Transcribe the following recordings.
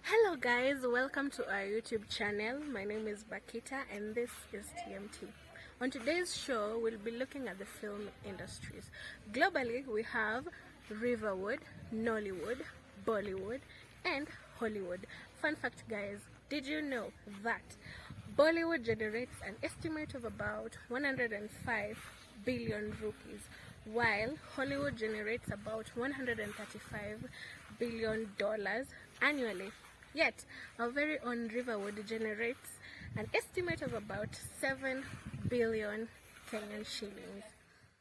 Hello guys, welcome to our YouTube channel. My name is Bakita and this is TMT. On today's show, we'll be looking at the film industries. Globally, we have Riverwood, Nollywood, Bollywood, and Hollywood. Fun fact guys, did you know that Bollywood generates an estimate of about 105 billion rupees, while Hollywood generates about $135 billion annually? Yet, our very own Riverwood generates an estimate of about 7 billion Kenyan shillings.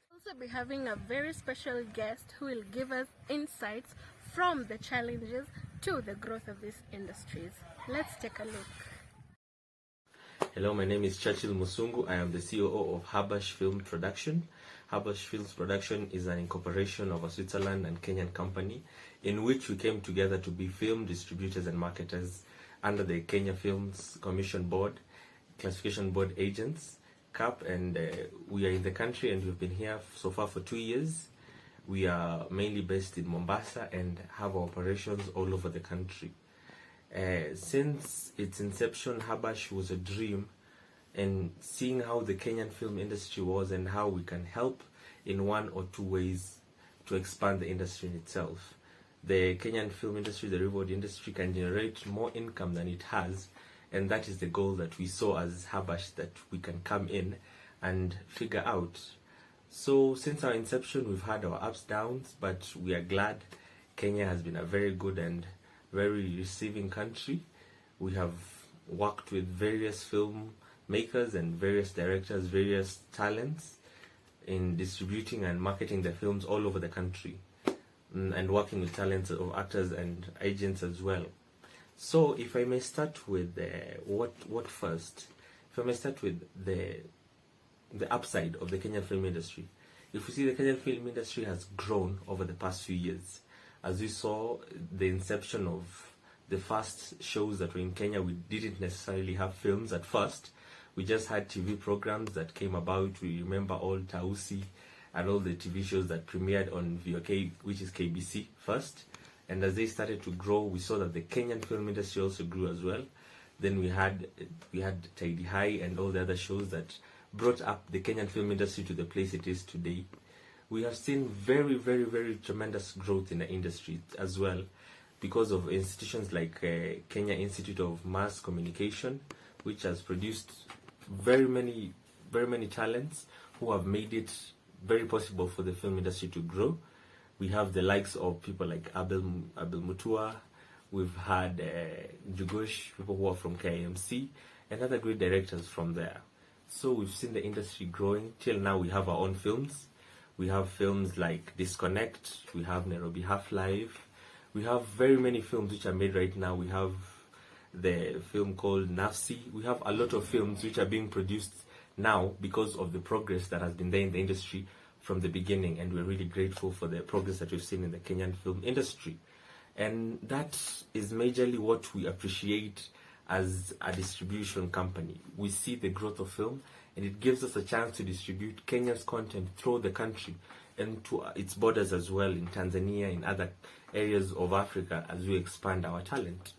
We'll also be having a very special guest who will give us insights from the challenges to the growth of these industries. Let's take a look. Hello, my name is Churchill Musungu. I am the COO of Habash Film Production. Habash Films Production is an incorporation of a Switzerland and Kenyan company in which we came together to be film distributors and marketers under the Kenya Films Commission Board, Classification Board agents, CAP, and we are in the country and we've been here so far for 2 years. We are mainly based in Mombasa and have operations all over the country. Since its inception, Habash was a dream, and seeing how the Kenyan film industry was and how we can help in one or two ways to expand the industry in itself. The Kenyan film industry, the Riverwood industry, can generate more income than it has, and that is the goal that we saw as Habash, that we can come in and figure out. So since our inception, we've had our ups, downs, but we are glad Kenya has been a very good and very receiving country. We have worked with various film makers and various directors, various talents in distributing and marketing their films all over the country, and working with talents of actors and agents as well. So if I may start with what first? If I may start with the upside of the Kenyan film industry. If we see, the Kenyan film industry has grown over the past few years. As we saw, the inception of the first shows that were in Kenya, we didn't necessarily have films at first. We just had TV programs that came about. We remember all Tausi and all the TV shows that premiered on VOK, which is KBC first. And as they started to grow, we saw that the Kenyan film industry also grew as well. Then we had Tidy High and all the other shows that brought up the Kenyan film industry to the place it is today. We have seen very, very, very tremendous growth in the industry as well, because of institutions like Kenya Institute of Mass Communication, which has produced very many talents who have made it very possible for the film industry to grow. We have the likes of people like Abel Mutua. We've had Jugosh, people who are from KIMC, and other great directors from there. So we've seen the industry growing. Till now, we have our own films. We have films like Disconnect. We have Nairobi Half-Life. We have very many films which are made right now. We have the film called Nafsi. We have a lot of films which are being produced now because of the progress that has been there in the industry from the beginning, and we're really grateful for the progress that we've seen in the Kenyan film industry. And that is majorly what we appreciate as a distribution company. We see the growth of film, and it gives us a chance to distribute Kenya's content through the country and to its borders as well, in Tanzania, in other areas of Africa, as we expand our talent.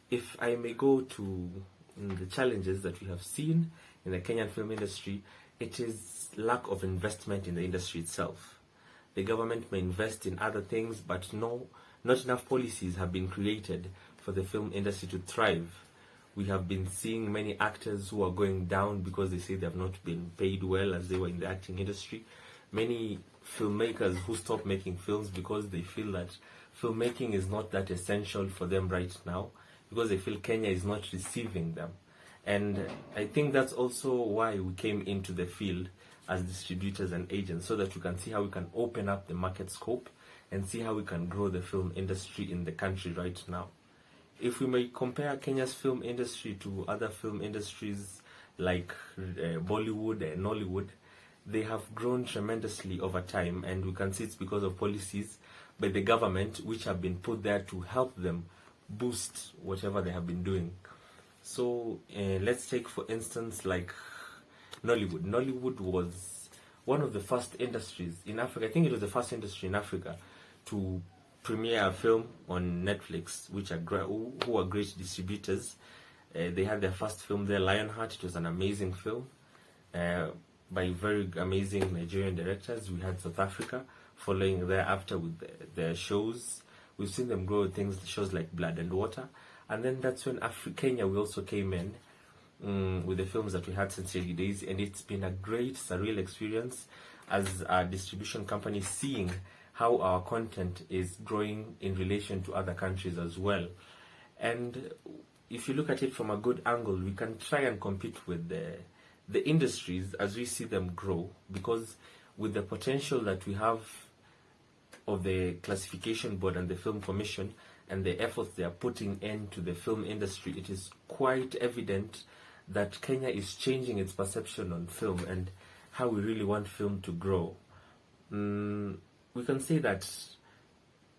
If I may go to the challenges that we have seen in the Kenyan film industry, it is lack of investment in the industry itself. The government may invest in other things, but not enough policies have been created for the film industry to thrive. We have been seeing many actors who are going down because they say they have not been paid well as they were in the acting industry. Many filmmakers who stop making films because they feel that filmmaking is not that essential for them right now, because they feel Kenya is not receiving them. And I think that's also why we came into the field as distributors and agents, so that we can see how we can open up the market scope and see how we can grow the film industry in the country right now. If we may compare Kenya's film industry to other film industries like Bollywood and Nollywood, they have grown tremendously over time, and we can see it's because of policies by the government which have been put there to help them boost whatever they have been doing. So let's take, for instance, like Nollywood. Nollywood was one of the first industries in Africa. I think it was the first industry in Africa to premiere a film on Netflix, which are who are great distributors. They had their first film there, Lionheart. It was an amazing film by very amazing Nigerian directors. We had South Africa following thereafter with their shows. We've seen them grow with shows like Blood and Water. And then that's when Kenya, we also came in with the films that we had since early days. And it's been a great, surreal experience as a distribution company, seeing how our content is growing in relation to other countries as well. And if you look at it from a good angle, we can try and compete with the industries as we see them grow, because with the potential that we have of the classification board and the film commission and the efforts they are putting into the film industry, it is quite evident that Kenya is changing its perception on film and how we really want film to grow. We can say that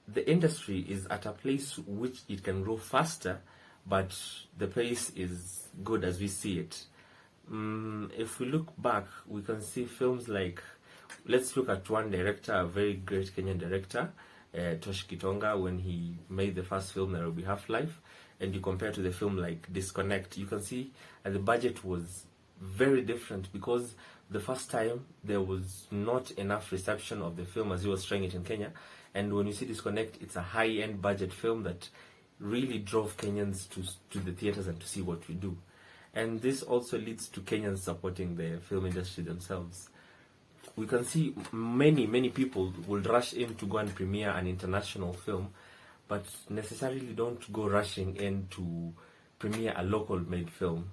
the industry is at a place which it can grow faster, but the pace is good as we see it. If we look back, we can see films like, let's look at one director, a very great Kenyan director, Tosh Kitonga, when he made the first film, Nairobi Half-Life, and you compare to the film like Disconnect, you can see the budget was very different, because the first time there was not enough reception of the film as he was trying it in Kenya. And when you see Disconnect, it's a high-end budget film that really drove Kenyans to the theaters and to see what we do. And this also leads to Kenyans supporting the film industry themselves. We can see many people will rush in to go and premiere an international film, but necessarily don't go rushing in to premiere a local-made film.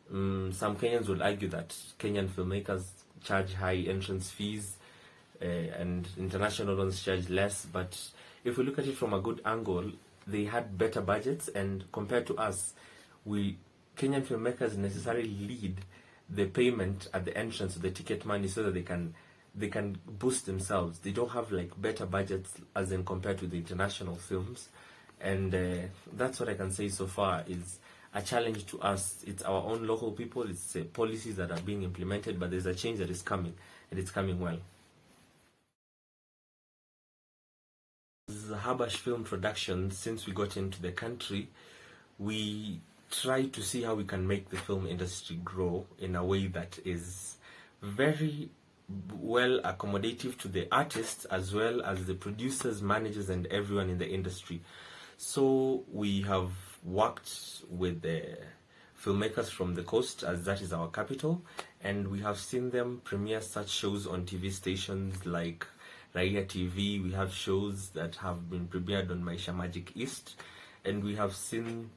Some Kenyans will argue that Kenyan filmmakers charge high entrance fees and international ones charge less, but if we look at it from a good angle, they had better budgets, and compared to us, Kenyan filmmakers necessarily lead the payment at the entrance of the ticket money so that they can boost themselves. They don't have like better budgets as in compared to the international films, and that's what I can say so far is a challenge to us. It's our own local people, it's policies that are being implemented, but there's a change that is coming, and it's coming well. As Habash Film Production, since we got into the country, we try to see how we can make the film industry grow in a way that is very well accommodative to the artists as well as the producers, managers, and everyone in the industry. So we have worked with the filmmakers from the coast, as that is our capital, and we have seen them premiere such shows on TV stations like Raia TV. We have shows that have been premiered on Maisha Magic East, and we have seen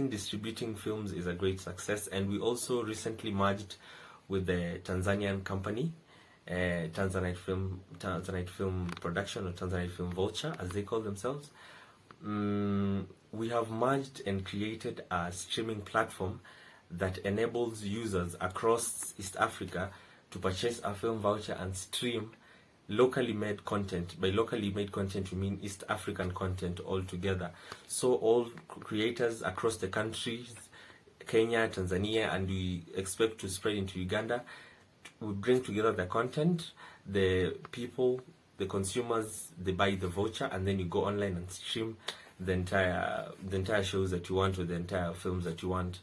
distributing films is a great success. And we also recently merged with the Tanzanian company, Tanzanite Film Production, or Tanzanite Film Vulture as they call themselves. We have merged and created a streaming platform that enables users across East Africa to purchase a film voucher and stream locally made content. By locally made content, we mean East African content altogether. So all creators across the countries, Kenya, Tanzania, and we expect to spread into Uganda, we bring together the content, the people, the consumers, they buy the voucher, and then you go online and stream the entire shows that you want, or the entire films that you want.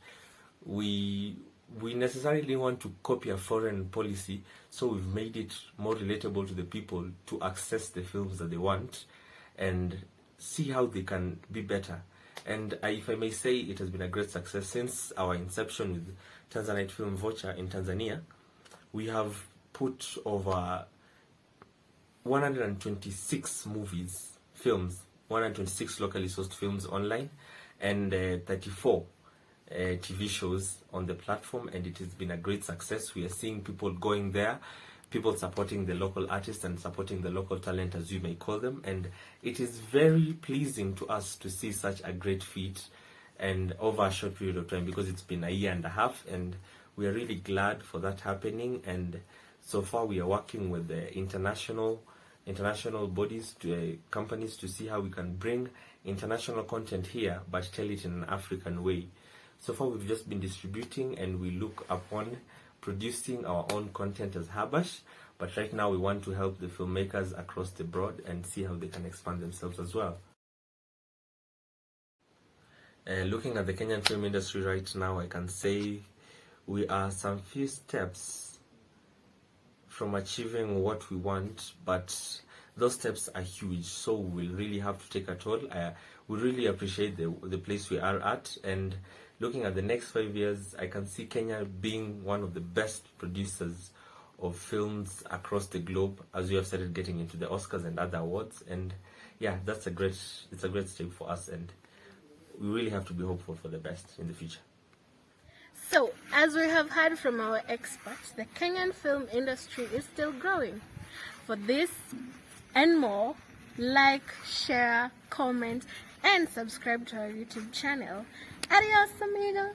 We necessarily want to copy a foreign policy, so we've made it more relatable to the people to access the films that they want and see how they can be better. And if I may say, it has been a great success since our inception with Tanzanite Film Voucher in Tanzania. We have put over 126 films, 126 locally sourced films online, and 34 TV shows on the platform, and it has been a great success. We are seeing people going there, people supporting the local artists and supporting the local talent, as you may call them, and it is very pleasing to us to see such a great feat and over a short period of time, because it's been a year and a half, and we are really glad for that happening. And so far we are working with the international bodies, companies, to see how we can bring international content here but tell it in an African way. So far we've just been distributing, and we look upon producing our own content as Habash, But right now we want to help the filmmakers across the board and see how they can expand themselves as well. Looking at the Kenyan film industry right now, I can say we are some few steps from achieving what we want, but those steps are huge, so we'll really have to take a toll. We really appreciate the place we are at, and looking at the next 5 years, I can see Kenya being one of the best producers of films across the globe, as we have started getting into the Oscars and other awards. And yeah, it's a great step for us, and we really have to be hopeful for the best in the future. So, as we have heard from our experts, the Kenyan film industry is still growing. For this and more, like, share, comment, and subscribe to our YouTube channel. Adios, amigo!